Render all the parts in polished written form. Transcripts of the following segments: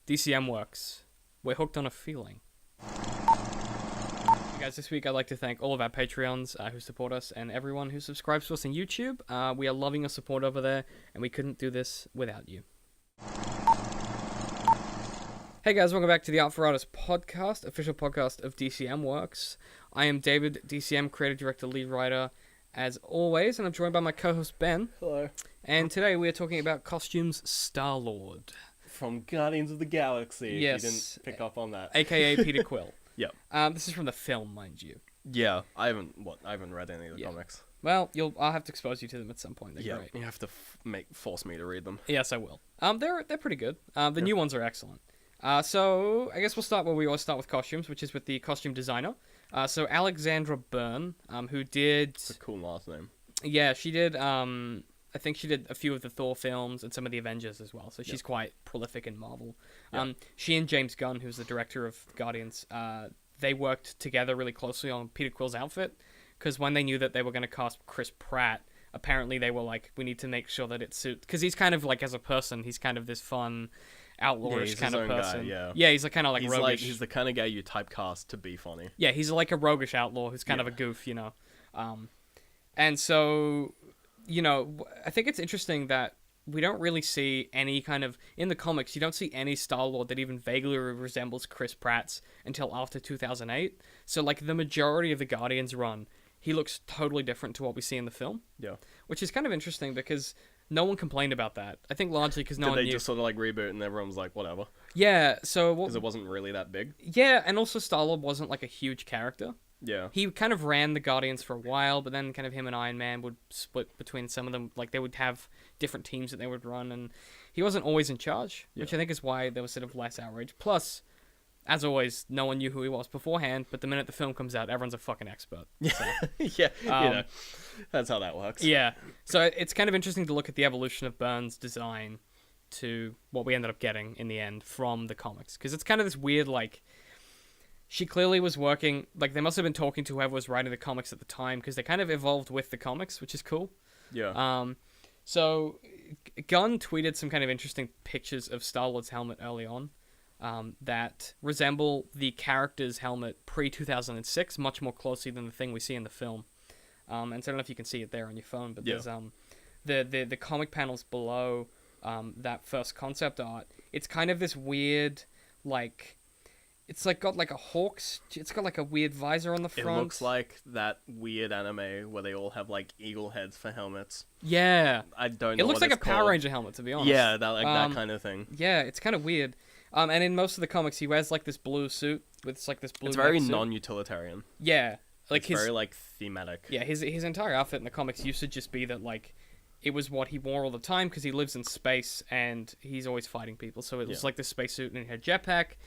DCM works. We're hooked on a feeling. Guys, this week I'd like to thank all of our Patreons who support us and everyone who subscribes to us on YouTube. We are loving your support over there, and we couldn't do this without you. Hey guys, welcome back to the Art for Artists podcast, official podcast of DCM Works. I am David, DCM creative director, lead writer, as always, and I'm joined by my co-host Ben. Hello. And today we are talking about costumes Starlord. From Guardians of the Galaxy, yes. if you didn't pick up on that. AKA Peter Quill. Yep. This is from the film, mind you. Yeah, I haven't read any of the comics. Well, I'll have to expose you to them at some point. They're great. You have to force me to read them. Yes, I will. They're pretty good. The new ones are excellent. So I guess we'll start where we always start with costumes, which is with the costume designer. So Alexandra Byrne, who did... It's a cool last name. Yeah, she did... I think she did a few of the Thor films and some of the Avengers as well. So she's quite prolific in Marvel. She and James Gunn, who's the director of Guardians, they worked together really closely on Peter Quill's outfit. Because when they knew that they were going to cast Chris Pratt, apparently they were like, we need to make sure that it suits... Because he's kind of like, as a person, he's kind of this fun... outlawish kind of person. Guy, he's like kind of like roguish. He's the kind of guy you typecast to be funny. Yeah, he's like a roguish outlaw who's kind of a goof, you know. And so, you know, I think it's interesting that we don't really see any kind of... In the comics, you don't see any Starlord that even vaguely resembles Chris Pratt's until after 2008. So, like, the majority of the Guardians run, he looks totally different to what we see in the film. Yeah. Which is kind of interesting because... No one complained about that. I think largely because no one knew. Did they just sort of like reboot and everyone was like, whatever? Yeah, so... Because it wasn't really that big? Yeah, and also Starlord wasn't like a huge character. Yeah. He kind of ran the Guardians for a while, but then kind of him and Iron Man would split between some of them. Like, they would have different teams that they would run, and he wasn't always in charge, which I think is why there was sort of less outrage. Plus, as always, no one knew who he was beforehand, but the minute the film comes out, everyone's a fucking expert. So. Yeah, you know, that's how that works. Yeah, so it's kind of interesting to look at the evolution of Byrne's design to what we ended up getting in the end from the comics. Because it's kind of this weird, like, she clearly was working, like, they must have been talking to whoever was writing the comics at the time, because they kind of evolved with the comics, which is cool. Yeah. So, Gunn tweeted some kind of interesting pictures of Star-Lord's helmet early on. That resemble the character's helmet pre-2006 much more closely than the thing we see in the film. And so I don't know if you can see it there on your phone, but there's the comic panels below that first concept art. It's kind of this weird, like... It's like got like a hawk's... It's got like a weird visor on the front. It looks like that weird anime where they all have like eagle heads for helmets. Yeah. I don't know. It looks what like a it's Power called. Ranger helmet, to be honest. Yeah, that kind of thing. Yeah, it's kind of weird. And in most of the comics, he wears like this blue suit with like this blue. It's very suit. non-utilitarian. Yeah, like it's very like thematic. Yeah, his entire outfit in the comics used to just be that like it was what he wore all the time because he lives in space and he's always fighting people. So it was like this spacesuit and he had jetpack.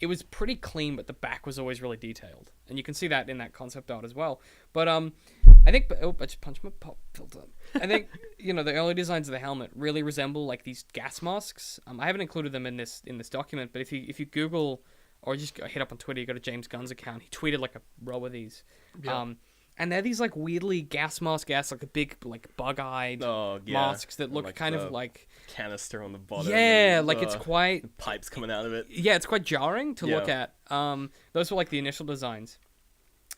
It was pretty clean, but the back was always really detailed, and you can see that in that concept art as well. But I think I just punched my pop filter. I think you know the early designs of the helmet really resemble like these gas masks. I haven't included them in this document, but if you Google or just hit up on Twitter, you go to James Gunn's account. He tweeted like a row of these. Yeah. And they're these like weirdly gas like a big like bug-eyed masks that look like kind of like canister on the bottom. Yeah, and, like it's quite pipes coming out of it. Yeah, it's quite jarring to look at. Those were like the initial designs.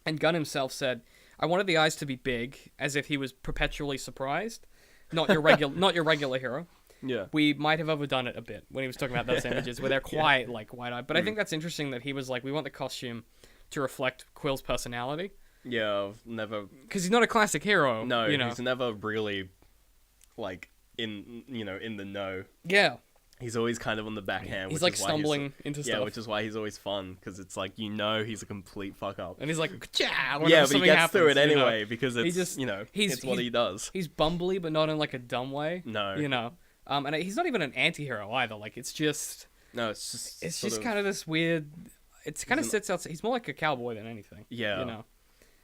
And Gunn himself said, "I wanted the eyes to be big, as if he was perpetually surprised, not your regular hero." Yeah. We might have overdone it a bit when he was talking about those images where they're quite like wide-eyed. But I think that's interesting that he was like, we want the costume to reflect Quill's personality. Yeah, I've never... Because he's not a classic hero. No, you know? He's never really, like, in the know. Yeah. He's always kind of on the backhand. He's like stumbling into stuff. Yeah, which is why he's always fun, because it's like, he's a complete fuck-up. And he's like, yeah, but he gets through it anyway, because it's, just, it's what he does. He's bumbly, but not in like a dumb way. No. You know? And he's not even an anti-hero either. Like, it's just... No, it's just... It's just kind of this weird... It kind of sits outside... He's more like a cowboy than anything. Yeah. You know?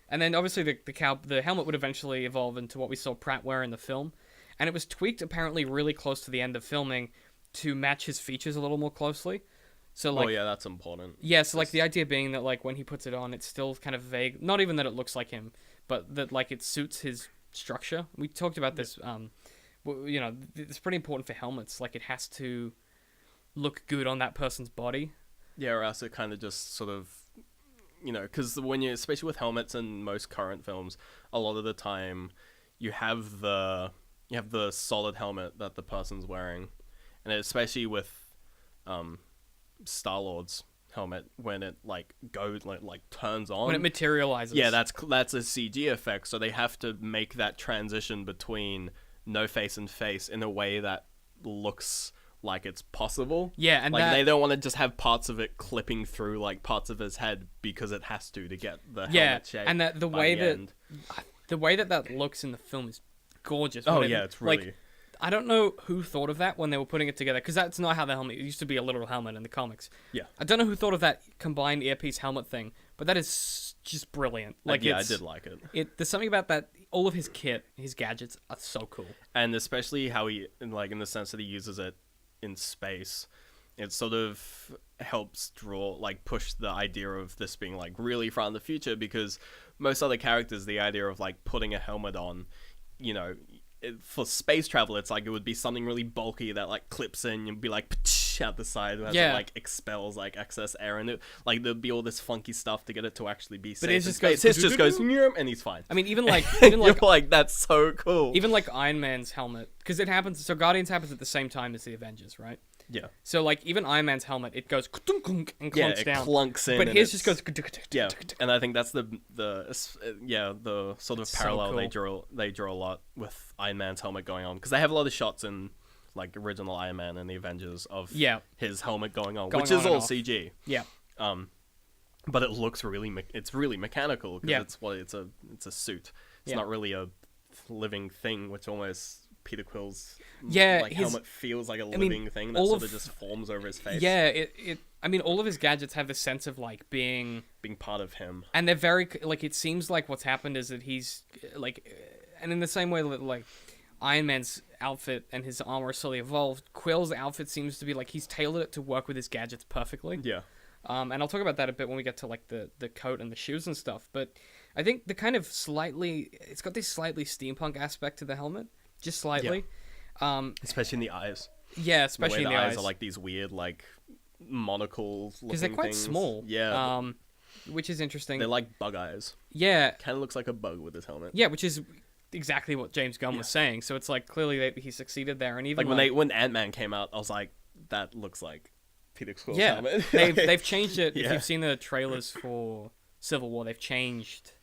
And then obviously the helmet would eventually evolve into what we saw Pratt wear in the film. And it was tweaked apparently really close to the end of filming to match his features a little more closely. So like, oh yeah, that's important. Yeah, so like the idea being that like when he puts it on, it's still kind of vague. Not even that it looks like him, but that like it suits his structure. We talked about this you know, it's pretty important for helmets. Like, it has to look good on that person's body. Yeah, or else it kind of just sort of, you know, because when you, especially with helmets in most current films, a lot of the time you have the solid helmet that the person's wearing, and especially with Starlord's helmet, when it like goes like turns on, When it materializes. yeah, that's a CG effect, so they have to make that transition between no face and face in a way that looks like it's possible. Yeah, and like they don't want to just have parts of it clipping through like parts of his head because it has to get the helmet shape. And that the way that looks in the film is gorgeous. Oh yeah, it's really. Like, I don't know who thought of that when they were putting it together, because that's not how the helmet. It used to be a literal helmet in the comics. Yeah. I don't know who thought of that combined earpiece helmet thing, but that is just brilliant. Like, yeah, I did like it. There's something about that. All of his kit, his gadgets are so cool, and especially how he, like, in the sense that he uses it in space, it sort of helps push the idea of this being like really far in the future, because most other characters, the idea of like putting a helmet on, you know, for space travel, it's like it would be something really bulky that like clips in and be like out the side as it like expels like excess air, and it, like there'd be all this funky stuff to get it to actually be safe. But it just goes, and he's fine. I mean, even like you're like, that's so cool. Even like Iron Man's helmet, because it happens. So Guardians happens at the same time as the Avengers, right? Yeah. So like even Iron Man's helmet, it goes and clunks down. Clunks in. But his just goes. Yeah, and I think that's the sort of parallel cool. they draw a lot with Iron Man's helmet going on, because they have a lot of shots in like original Iron Man and the Avengers of his helmet going on, which is all CG. Yeah. But it looks really it's really mechanical, because it's a suit. It's not really a living thing, which almost Peter Quill's helmet feels like a living thing that sort of just forms over his face. Yeah, I mean, all of his gadgets have the sense of like being part of him, and they're very like. It seems like what's happened is that he's like, and in the same way that like Iron Man's outfit and his armor are slowly evolved, Quill's outfit seems to be like he's tailored it to work with his gadgets perfectly. Yeah. And I'll talk about that a bit when we get to like the coat and the shoes and stuff. But I think the kind of it's got this slightly steampunk aspect to the helmet, just slightly. Yeah. Especially in the eyes. Yeah, especially in the eyes. Are like these weird like monocles looking things. Because they're quite small. Yeah. Which is interesting. They're like bug eyes. Yeah. Kind of looks like a bug with his helmet. Yeah, which is exactly what James Gunn was saying. So it's like clearly he succeeded there, and even like when Ant-Man came out, I was like, that looks like Peter Quill's helmet. they've changed it. If you've seen the trailers for Civil War, they've changed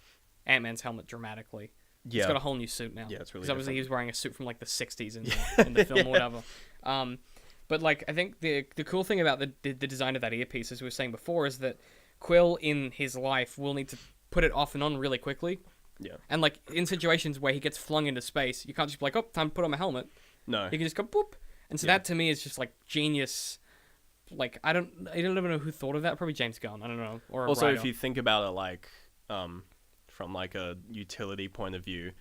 Ant-Man's helmet dramatically. Yeah. He's got a whole new suit now. Yeah, it's really. Because obviously he was wearing a suit from like the '60s in the film or whatever. But like I think the cool thing about the design of that earpiece, as we were saying before, is that Quill in his life will need to put it off and on really quickly. Yeah. And like in situations where he gets flung into space, you can't just be like, oh, time to put on my helmet. No. You can just go boop. And so that to me is just like genius. Like I don't even know who thought of that. Probably James Gunn. I don't know. Or also, writer. if you think about it, like from like a utility point of view,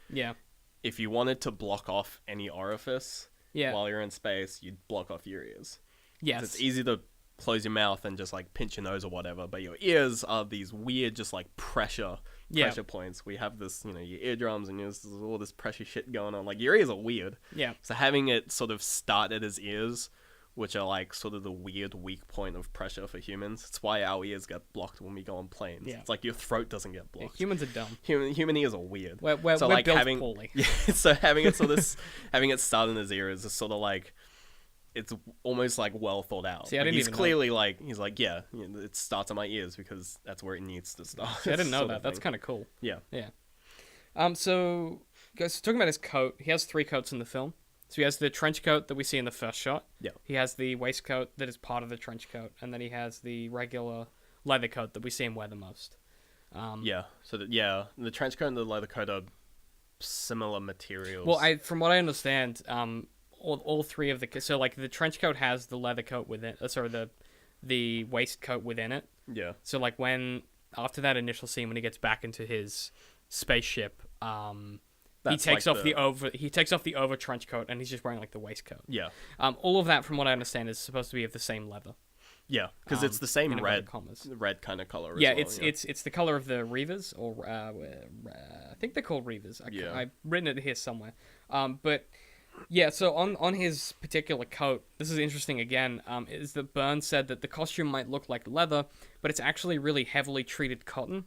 if you wanted to block off any orifice while you're in space, you'd block off your ears. Yes. It's easy to close your mouth and just like pinch your nose or whatever, but your ears are these weird just like pressure points. We have this, you know, your eardrums and there's all this pressure shit going on. Like your ears are weird. Yeah. So having it sort of start at his ears, which are like sort of the weird weak point of pressure for humans. It's why our ears get blocked when we go on planes. Yeah. It's like your throat doesn't get blocked. Yeah, humans are dumb. Human ears are weird. We're like built poorly. Yeah, so having it sort of having it start in his ears is sort of like, it's almost like well thought out. See, I didn't he's even clearly know. Like he's like, yeah, you know, it starts at my ears because that's where it needs to start. See, I didn't know that. That's kind of cool. Yeah. So guys, talking about his coat, he has 3 coats in the film. So he has the trench coat that we see in the first shot. Yeah. He has the waistcoat that is part of the trench coat, and then he has the regular leather coat that we see him wear the most. So the trench coat and the leather coat are similar materials. Well, from what I understand, all 3 of the so like the trench coat has the leather coat within, the waistcoat within it. Yeah. So like after that initial scene when he gets back into his spaceship, he takes off the over trench coat and he's just wearing like the waistcoat. Yeah. All of that, from what I understand, is supposed to be of the same leather. Yeah, because it's the same red kind of color. Yeah, it's the color of the Reavers, or I think they're called Reavers. I've written it here somewhere. But Yeah, so on his particular coat, this is interesting again, is that Burns said that the costume might look like leather, but it's actually really heavily treated cotton.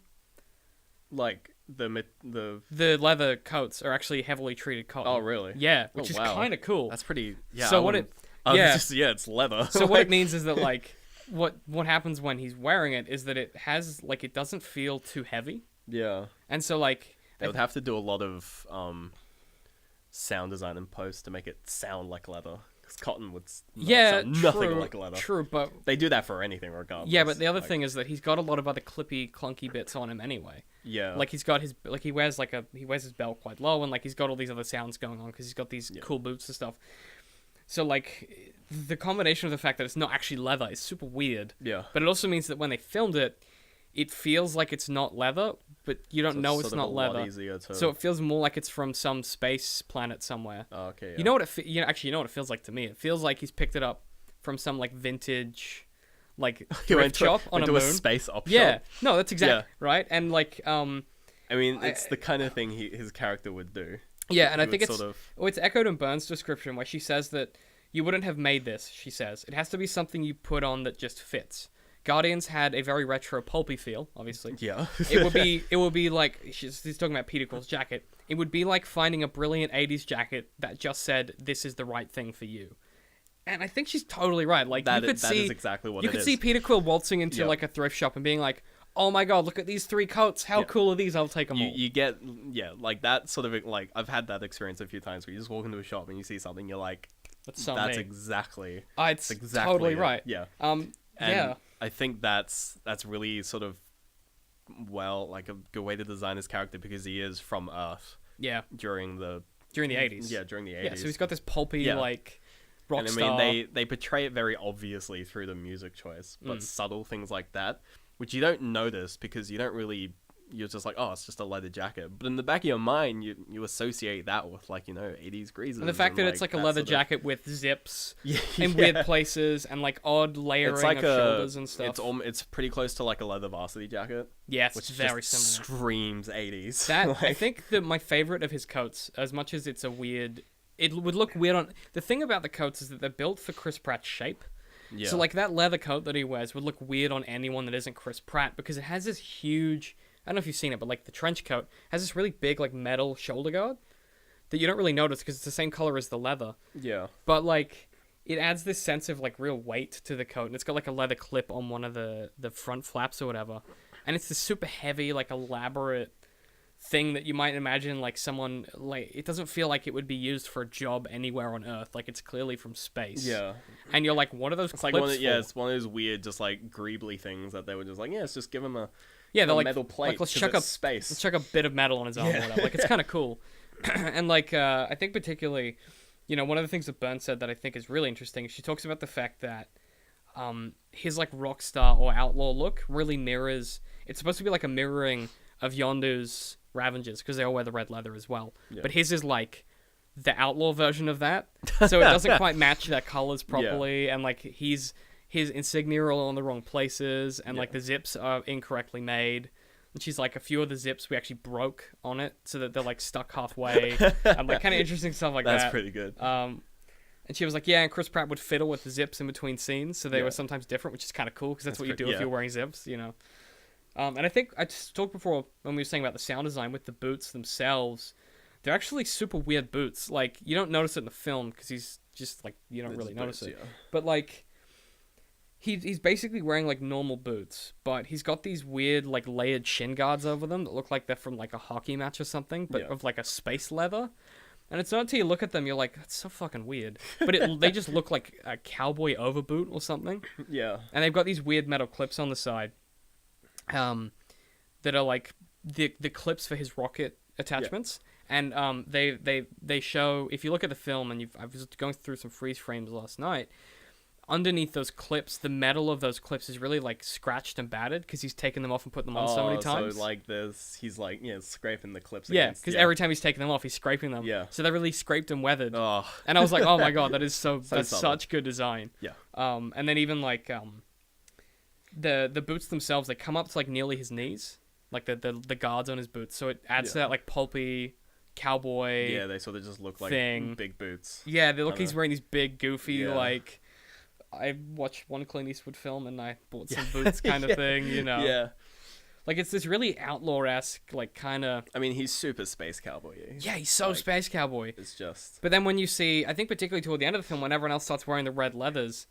Like the The leather coats are actually heavily treated cotton. Oh, really? Yeah, which is wow. kind of cool. That's pretty. Yeah. So I what wouldn't- it- I was yeah. just- yeah, it's leather. So what it means is that like what happens when he's wearing it is that it has like it doesn't feel too heavy, Yeah. and so like They would have to do a lot of sound design in post to make it sound like leather. Because cotton would sound nothing like leather. True, but They do that for anything, regardless. yeah, but the other Like, thing is that he's got a lot of other clippy, clunky bits on him anyway. Yeah. Like he's got his he wears his belt quite low, and like he's got all these other sounds going on because he's got these cool boots and stuff. So like the combination of the fact that it's not actually leather is super weird. Yeah. But it also means that when they filmed it, it feels like it's not leather, but you don't know it's sort of not a lot leather. easier to... So it feels more like it's from some space planet somewhere. Oh, okay. Yeah. You know what you know what it feels like to me. It feels like he's picked it up from some like vintage, like He thrift shop on a moon. a space op Yeah, shop. no, that's exactly right. And like, I mean, it's the kind of thing his character would do. yeah, and I He think would it's sort of... it's echoed in Burns' description where she says that you wouldn't have made this. She says it has to be something you put on that just fits. Guardians had a very retro pulpy feel, obviously. Yeah. It would be like she's talking about Peter Quill's jacket. It would be like finding a brilliant 80s jacket that just said this is the right thing for you. And I think she's totally right. Like That you could is see exactly what you it could is. see Peter Quill waltzing into Yeah. like a thrift shop and being like, "Oh my god, look at these 3 coats. How cool are these? I'll take them all." You get, like that sort of, like, I've had that experience a few times where you just walk into a shop and you see something, you're like, That's so that's me. exactly, It's exactly totally it. right. Yeah. And yeah. I think that's really sort of, like a good way to design his character because he is from Earth Yeah. during the 80s. Yeah, during the 80s. Yeah, so he's got this pulpy Yeah. like rock And I star. mean, they portray it very obviously through the music choice, but subtle things like that, which you don't notice because you don't really. You're just like, oh, it's just a leather jacket. But in the back of your mind, you associate that with, like, 80s greases. and the fact that it's like a that leather sort of- jacket with zips Yeah, in weird places and like odd layering it's like of shoulders and stuff. It's pretty close to like a leather varsity jacket, Yeah, it's which very just similar. screams 80s. That I Like, think that my favorite of his coats, as much as it's it would look weird on. The thing about the coats is that they're built for Chris Pratt's shape. yeah. So like that leather coat that he wears would look weird on anyone that isn't Chris Pratt because it has this huge. I don't know if you've seen it, but like the trench coat has this really big like metal shoulder guard that you don't really notice because it's the same color as the leather. yeah, But like it adds this sense of like real weight to the coat, and it's got like a leather clip on one of the front flaps or whatever, and it's this super heavy like elaborate thing that you might imagine like someone like it doesn't feel like it would be used for a job anywhere on Earth. Like it's clearly from space. yeah. And you're like, what are those It's clips like for? it's one of those weird, just like greebly things that they were just like, yeah, let's just give him a Yeah, they're like metal plate. let's 'cause chuck it's up space. let's chuck a bit of metal on his arm or whatever. Like it's kind of cool. And like I think particularly, one of the things that Burns said that I think is really interesting. She talks about the fact that his like rock star or outlaw look really mirrors. It's supposed to be like a mirroring of Yondu's Ravengers because they all wear the red leather as well. Yeah. But his is like the outlaw version of that, so it doesn't quite match their colors properly, and like his insignia are all in the wrong places, and like the zips are incorrectly made. And she's like, a few of the zips we actually broke on it, so that they're like stuck halfway, and like kind of interesting stuff like that. That's pretty good. And she was like, yeah, and Chris Pratt would fiddle with the zips in between scenes, so they were sometimes different, which is kind of cool because that's what you do if you're wearing zips, And I think I just talked before when we were saying about the sound design with the boots themselves. They're actually super weird boots. Like, you don't notice it in the film because he's just like, you don't really notice it. Yeah. But like, he's basically wearing like normal boots, but he's got these weird like layered shin guards over them that look like they're from like a hockey match or something, but of like a space leather. And it's not until you look at them you're like, that's so fucking weird. But they just look like a cowboy overboot or something. Yeah. And they've got these weird metal clips on the side, that are like the clips for his rocket attachments. And they show, if you look at the film, and I was going through some freeze frames last night, underneath those clips, the metal of those clips is really like scratched and battered because he's taken them off and put them on so many times. So like he's like scraping the clips. Yeah, against, because every time he's taking them off, he's scraping them. Yeah. So they're really scraped and weathered. Oh. And I was like, oh my god, that is that's subtle. such good design. Yeah. And then even like the boots themselves, they come up to like nearly his knees, like the guards on his boots. So it adds to that like pulpy cowboy. Yeah, they sort of just look like thing. big boots. Yeah, they look. He's wearing these big, goofy, Yeah. like. I watched one Clint Eastwood film and I bought some boots, kind of thing. You know. Yeah. Like it's this really outlaw-esque, like kind of. I mean, he's super space cowboy. Yeah, he's so like, space cowboy. It's just. But then when you see, I think particularly toward the end of the film, when everyone else starts wearing the red leathers,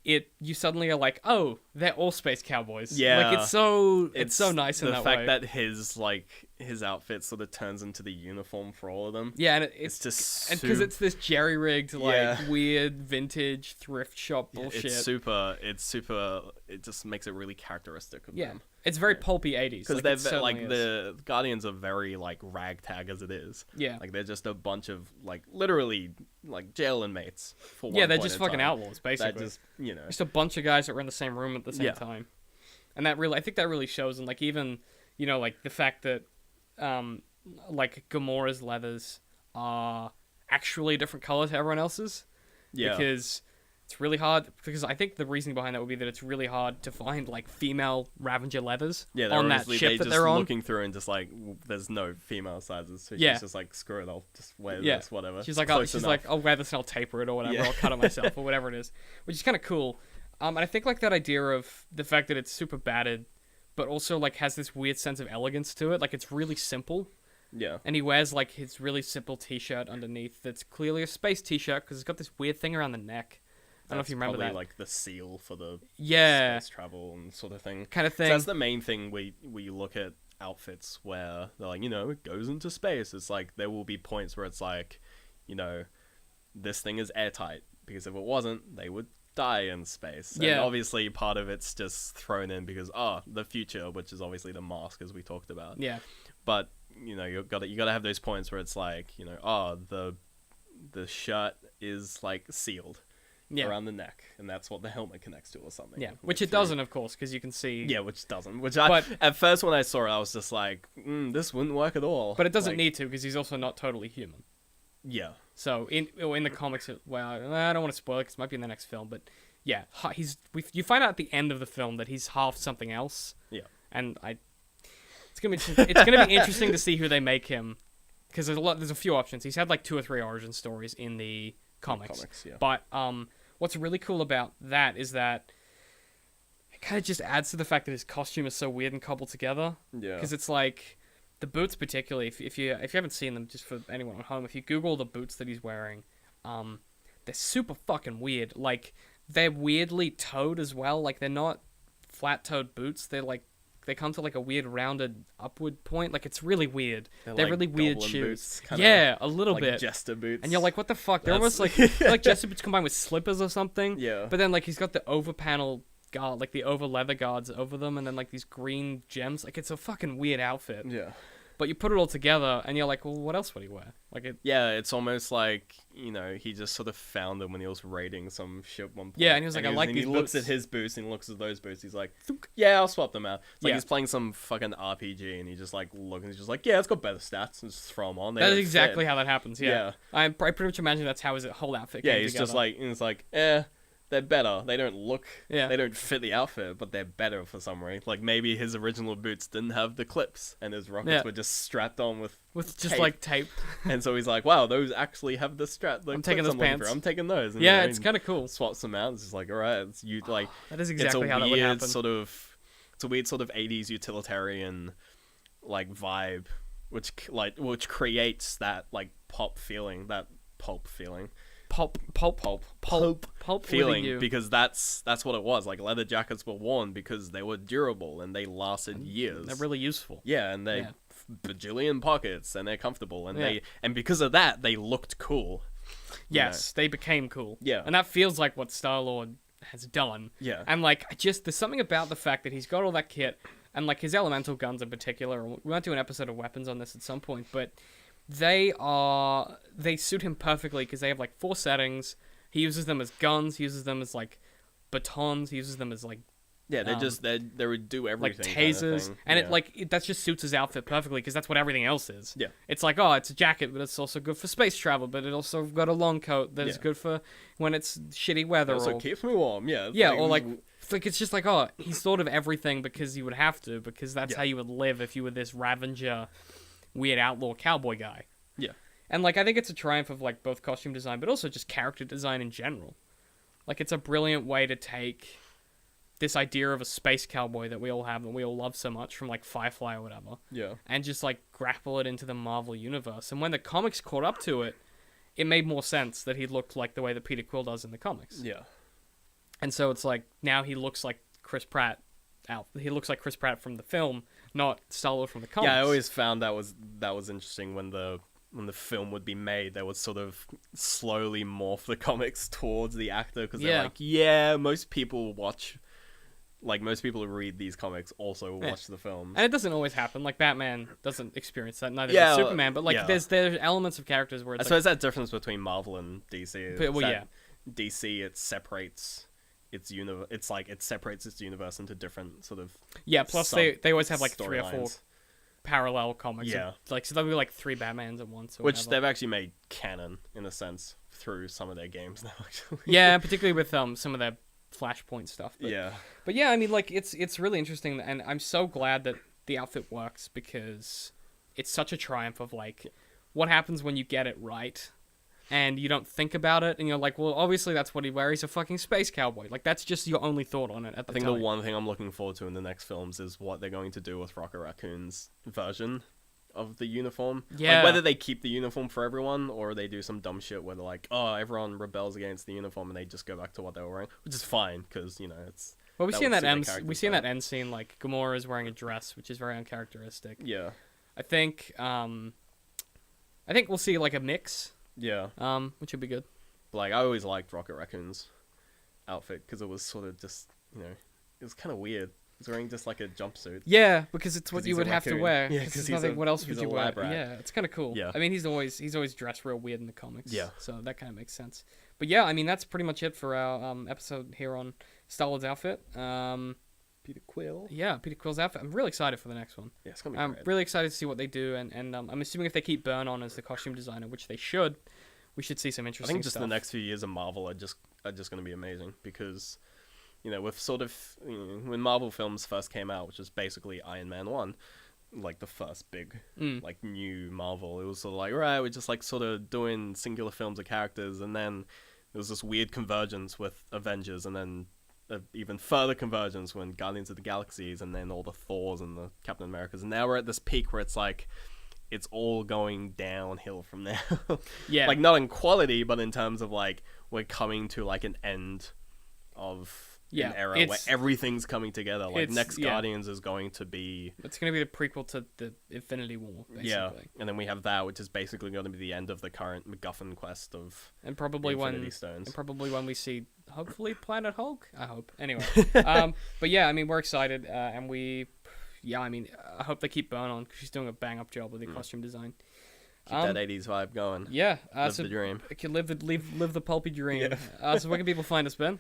you suddenly are like, oh, they're all space cowboys. Yeah. Like it's so nice in that way. The fact that his outfit sort of turns into the uniform for all of them. Yeah, and it's just because it's this jerry-rigged, like weird vintage thrift shop bullshit. It's super. It just makes it really characteristic of them. It's very pulpy 80s. Because like, they're like the Guardians are very like ragtag as it is. Yeah. Like they're just a bunch of like literally like jail inmates. They're just fucking outlaws basically. That just just a bunch of guys that were in the same room at the same time, and I think that really shows. And like even like the fact that like Gamora's leathers are actually a different color to everyone else's. Yeah. Because it's really hard, because I think the reasoning behind that would be that it's really hard to find like female Ravager leathers on that ship that they're on. Looking through and just like there's no female sizes, so she's just like, screw it, I'll just wear this, whatever. She's like, I'll wear this and I'll taper it or whatever, I'll cut it myself or whatever it is, which is kind of cool. And I think like that idea of the fact that it's super battered, but also like has this weird sense of elegance to it. Like it's really simple. Yeah. And he wears like his really simple t-shirt underneath that's clearly a space t-shirt because it's got this weird thing around the neck. I don't know if you remember that. Like the seal for the space travel and sort of thing. Kind of thing. So that's the main thing we look at outfits where they're like, it goes into space. It's like there will be points where it's like, this thing is airtight, because if it wasn't, they would die in space. And obviously part of it's just thrown in because the future, which is obviously the mask as we talked about. Yeah. But you got to have those points where it's like, the shirt is like sealed. Around the neck, and that's what the helmet connects to or something. Yeah, which it doesn't, of course, because you can see... Yeah, which doesn't. At first when I saw it, I was just like, this wouldn't work at all. But it doesn't need to, because he's also not totally human. Yeah. So, in the comics, well, I don't want to spoil it, because it might be in the next film, but yeah, you find out at the end of the film that he's half something else. Yeah. And it's gonna be interesting to see who they make him, because there's a few options. He's had like 2 or 3 origin stories in the comics. But, what's really cool about that is that it kind of just adds to the fact that his costume is so weird and cobbled together. Yeah. Because it's like the boots, particularly. If you haven't seen them, just for anyone at home, if you Google the boots that he's wearing, they're super fucking weird. Like they're weirdly toed as well. Like they're not flat-toed boots. They come to like a weird rounded upward point. Like it's really weird. They're like really weird shoes. Boots, a little like bit. Jester boots. And you're like, what the fuck? They're almost like Jester boots combined with slippers or something. Yeah. But then like he's got the over panel guard, like the over leather guards over them, and then like these green gems. Like it's a fucking weird outfit. Yeah. But you put it all together, and you're like, well, what else would he wear? Like it. Yeah, it's almost like he just sort of found them when he was raiding some ship one point. Yeah, and he was like, I like these boots. He looks at his boots and looks at those boots. He's like, yeah, I'll swap them out. It's like he's playing some fucking RPG, and he just like looks, and he's just like, yeah, it's got better stats, and just throw them on. That is exactly how that happens. Yeah. I pretty much imagine that's how his whole outfit. Yeah, came he's together. just like, and it's like, they're better. They don't look. Yeah. They don't fit the outfit, but they're better for some reason. Like maybe his original boots didn't have the clips, and his rockets were just strapped on with just tape. like tape. And so he's like, "Wow, those actually have the strap." I'm taking those pants. I'm taking those. And it's kind of cool. Swaps them out. It's just like, all right, it's you like. That is exactly how that would happen. It's a weird sort of 80s utilitarian like vibe, which creates that like pulp feeling. Pulp feeling, because that's what it was. Like leather jackets were worn because they were durable and they lasted years. They're really useful. Yeah, and they bajillion pockets, and they're comfortable, and and because of that they looked cool. Yes, they became cool. Yeah, and that feels like what Starlord has done. Yeah, and like there's something about the fact that he's got all that kit, and like his elemental guns in particular. We might do an episode of weapons on this at some point, but they suit him perfectly because they have like 4 settings. He uses them as guns. He uses them as like batons. He uses them as like they would do everything, like tasers, kind of and that just suits his outfit perfectly because that's what everything else is. Yeah, it's like it's a jacket, but it's also good for space travel. But it also got a long coat that is good for when it's shitty weather. Also keeps me warm. Yeah, it's just like he's thought of everything because you would have to, because that's how you would live if you were this Ravager, weird outlaw cowboy guy. Yeah. And, like, I think it's a triumph of, like, both costume design, but also just character design in general. Like, it's a brilliant way to take this idea of a space cowboy that we all have and we all love so much from, like, Firefly or whatever. Yeah. And just, like, grapple it into the Marvel universe. And when the comics caught up to it, it made more sense that he looked like the way that Peter Quill does in the comics. Yeah. And so it's like, now he looks like Chris Pratt He looks like Chris Pratt from the film, not Starlord from the comics. Yeah, I always found that was interesting when the film would be made, they would sort of slowly morph the comics towards the actor, because they're like, most people who read these comics also watch the films. And it doesn't always happen. Like, Batman doesn't experience that, neither does Superman, but, like, there's elements of characters where it's I suppose that difference between Marvel and DC is DC, it separates its universe. It's like it separates its universe into different sort of plus they always have, like, 3 or 4 storylines. parallel comics. Yeah. Like, so there'll be, like, 3 Batmans at once. Or Which whatever. they've actually made canon, in a sense, through some of their games now, actually. Yeah, particularly with some of their Flashpoint stuff. But, Yeah. But yeah, I mean, like, it's really interesting, and I'm so glad that the outfit works, because it's such a triumph of, like, what happens when you get it right, and you don't think about it, and you're like, well, obviously that's what he wears. He's a fucking space cowboy. Like, that's just your only thought on it at the time. I think the one thing I'm looking forward to in the next films is what they're going to do with Rocket Raccoon's version of the uniform. Yeah. Like, whether they keep the uniform for everyone, or they do some dumb shit where they're like, oh, everyone rebels against the uniform, and they just go back to what they were wearing, which is fine, because, you know, it's... Well, we see in that end scene, like, Gamora is wearing a dress, which is very uncharacteristic. Yeah. I think we'll see, like, a mix. Yeah. Which would be good. Like, I always liked Rocket Raccoon's outfit, because it was sort of just, you know, it was kind of weird. He's wearing just, like, a jumpsuit. Yeah, because it's what you would have to wear. Yeah, because what else would you wear? lab rat. Yeah, it's kind of cool. Yeah. I mean, he's always dressed real weird in the comics. Yeah. So that kind of makes sense. But yeah, I mean, that's pretty much it for our episode here on Starlord's outfit. Peter Quill. Yeah, Peter Quill's outfit. I'm really excited for the next one. Yeah, it's gonna be I'm great. really excited to see what they do, and I'm assuming if they keep Byrne on as the costume designer, which they should, we should see some interesting I think just stuff. the next few years of Marvel are just going to be amazing, because, you know, with sort of, you know, when Marvel films first came out, which was basically Iron Man 1, like the first big like new Marvel, it was sort of like, right, we're just like sort of doing singular films of characters, and then there was this weird convergence with Avengers, and then even further convergence when Guardians of the Galaxies, and then all the Thors and the Captain Americas, and now we're at this peak where it's like, it's all going downhill from there. Yeah. Like, not in quality, but in terms of, like, we're coming to, like, an end of an era where everything's coming together. Like, next Guardians is going to be... It's going to be the prequel to the Infinity War, basically. Yeah, and then we have that, which is basically going to be the end of the current MacGuffin quest of Infinity Stones. And probably when we see, hopefully, Planet Hulk? I hope. Anyway. But yeah, I mean, we're excited, and I hope they keep Byrne on, because she's doing a bang-up job with the costume design. Keep that 80s vibe going. Yeah. Live the dream. It can live the pulpy dream. Yeah. So where can people find us, Ben?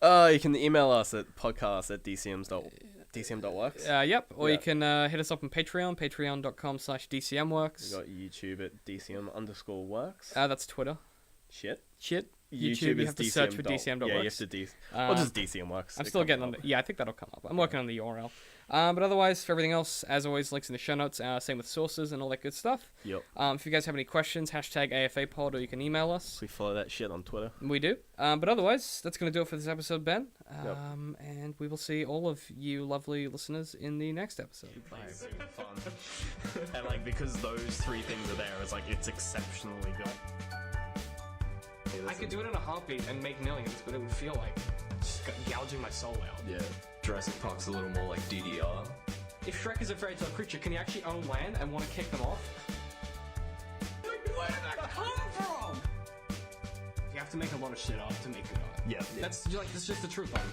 You can email us at podcast@dcm.works. Yep. Or you can hit us up on Patreon, patreon.com/DCMworks. We got YouTube at DCM_works. That's Twitter. Shit. YouTube you have to search for DCM.works. Yeah, you have to or just DCMworks. I'm still getting on I think that'll come up. I'm working on the URL. But otherwise, for everything else, as always, links in the show notes. Same with sources and all that good stuff. Yep. If you guys have any questions, #AFApod, or you can email us. We follow that shit on Twitter. We do. But otherwise, that's going to do it for this episode, Ben. Yep. And we will see all of you lovely listeners in the next episode. It's fun. And, like, because those 3 things are there, it's like, it's exceptionally good. I could do it in a heartbeat and make millions, but it would feel like gouging my soul out. Yeah, Jurassic Park's a little more like DDR. If Shrek is a fairy tale creature, can he actually own land and want to kick them off? Where did that come from? You have to make a lot of shit up to make it up. Yeah. That's just the truth of it.